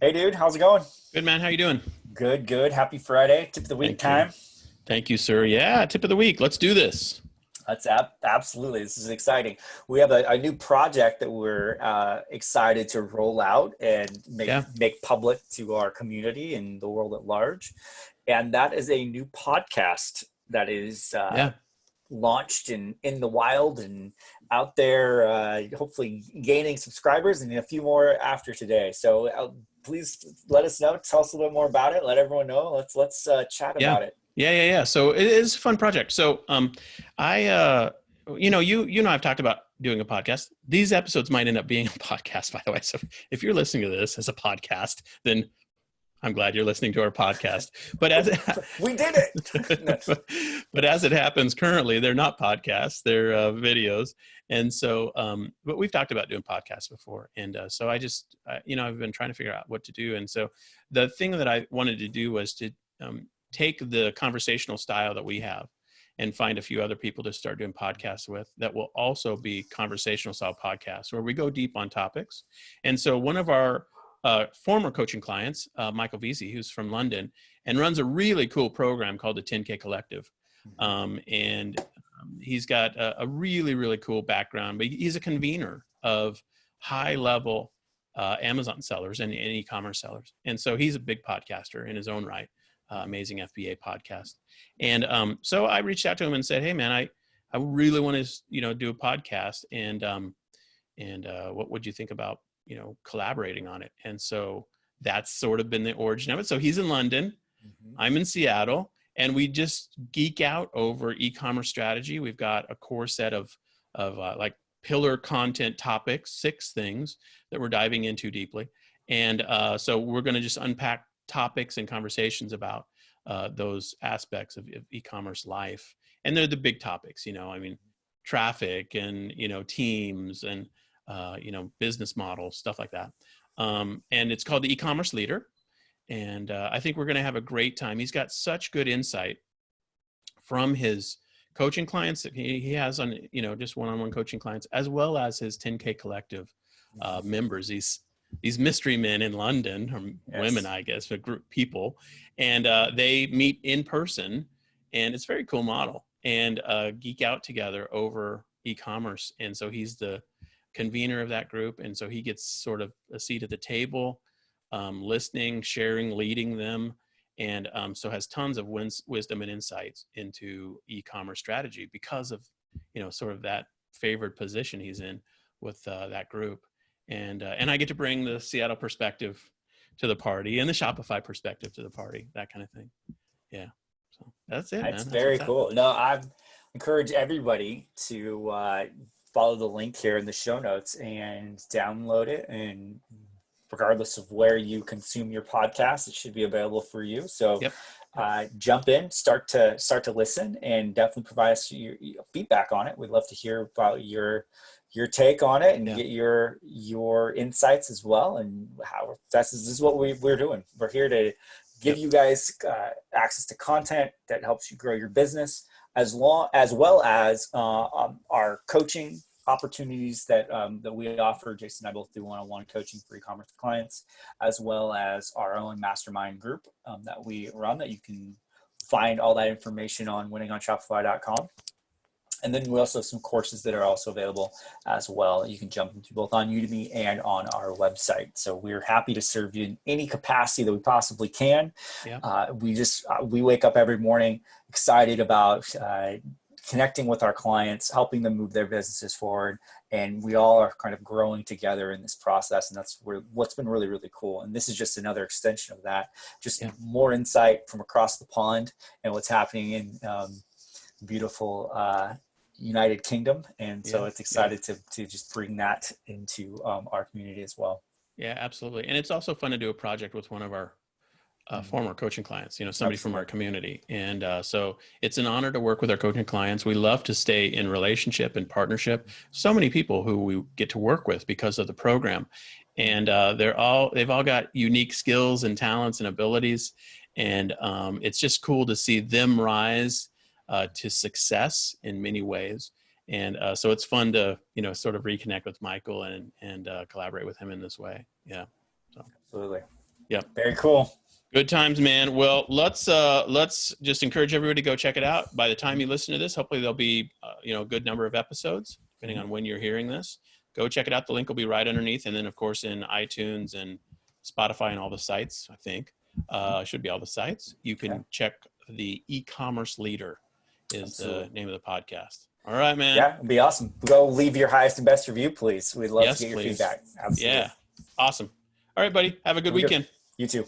Hey dude, how's it going? Good man, how you doing? Good, good. Happy Friday. Tip of the week Thank you. time. Thank you, sir. Yeah, tip of the week. Let's do this. Absolutely. This is exciting. We have a new project that we're excited to roll out and make Yeah, make public to our community and the world at large. And that is a new podcast that is yeah, launched in the wild and out there, hopefully gaining subscribers and a few more after today. So please let us know. Tell us a little bit more about it. Let everyone know. Let's chat yeah, about it. yeah. So it is a fun project. So I you know I've talked about doing a podcast. These episodes might end up being a podcast, by the way. So if you're listening to this as a podcast, then I'm glad you're listening to our podcast. But as it, We did it. No. but as it happens currently, they're not podcasts; they're videos. And so, but we've talked about doing podcasts before, and so I've been trying to figure out what to do. And so, the thing that I wanted to do was to take the conversational style that we have and find a few other people to start doing podcasts with that will also be conversational style podcasts where we go deep on topics. And so, one of our former coaching clients, Michael Vesey, who's from London and runs a really cool program called the 10K Collective. And he's got a really, really cool background, but he's a convener of high level Amazon sellers and e-commerce sellers. And so he's a big podcaster in his own right, amazing FBA podcast. And so I reached out to him and said, hey man, I really want to, do a podcast. And what would you think about collaborating on it? And so that's sort of been the origin of it. So he's in London, Mhm. I'm in Seattle, and we just geek out over e-commerce strategy. We've got a core set of like pillar content topics, 6 things that we're diving into deeply. And so we're going to just unpack topics and conversations about those aspects of e-commerce life. And they're the big topics, I mean, traffic and, teams and, business models, stuff like that. And it's called the e-commerce leader. And I think we're going to have a great time. He's got such good insight from his coaching clients that he has on, just one-on-one coaching clients, as well as his 10K collective members, these mystery men in London, or women, Yes. I guess, but group people. And they meet in person, and it's a very cool model, and geek out together over e-commerce. And so he's the convener of that group. And so he gets sort of a seat at the table, listening, sharing, leading them. And so has tons of wisdom and insights into e-commerce strategy because of, sort of that favored position he's in with that group. And I get to bring the Seattle perspective to the party and the Shopify perspective to the party, that kind of thing. Yeah. So that's it, That's man. That's what's very happening. cool. No, I encourage everybody to follow the link here in the show notes and download it. And regardless of where you consume your podcast, it should be available for you. So Yep. Yep. jump in, start to listen, and definitely provide us your feedback on it. We'd love to hear about your take on it and Yeah. get your insights as well. And how this is what we're doing. We're here to give Yep. you guys access to content that helps you grow your business, as well as our coaching opportunities that we offer. Jason and I both do one-on-one coaching for e-commerce clients, as well as our own mastermind group that we run, that you can find all that information on winningonshopify.com. And then we also have some courses that are also available as well. You can jump into both on Udemy and on our website. So we're happy to serve you in any capacity that we possibly can. Yeah. We wake up every morning excited about connecting with our clients, helping them move their businesses forward. And we all are kind of growing together in this process. And that's what's been really, really cool. And this is just another extension of that, just Yeah. more insight from across the pond and what's happening in beautiful United Kingdom. And so Yeah. it's Yeah. excited to just bring that into our community as well. Yeah, absolutely. And it's also fun to do a project with one of our former coaching clients, somebody from our Absolutely. community. And so it's an honor to work with our coaching clients. We love to stay in relationship and partnership. So many people who we get to work with because of the program. And they've all got unique skills and talents and abilities. And it's just cool to see them rise to success in many ways. And so it's fun to, sort of reconnect with Michael and collaborate with him in this way. Yeah. So. Absolutely. Very cool. Good times, man. Well, let's just encourage everybody to go check it out. By the time you listen to this, hopefully there'll be a good number of episodes, depending on when you're hearing this. Go check it out. The link will be right underneath, and then of course in iTunes and Spotify and all the sites. I think should be all the sites. You can check the E-commerce Leader is the name of the podcast. All right, man. Yeah, it'd be awesome. Go leave your highest and best review, please. We'd love to get your feedback. Absolutely. Yeah, awesome. All right, buddy. Have a good weekend. You too.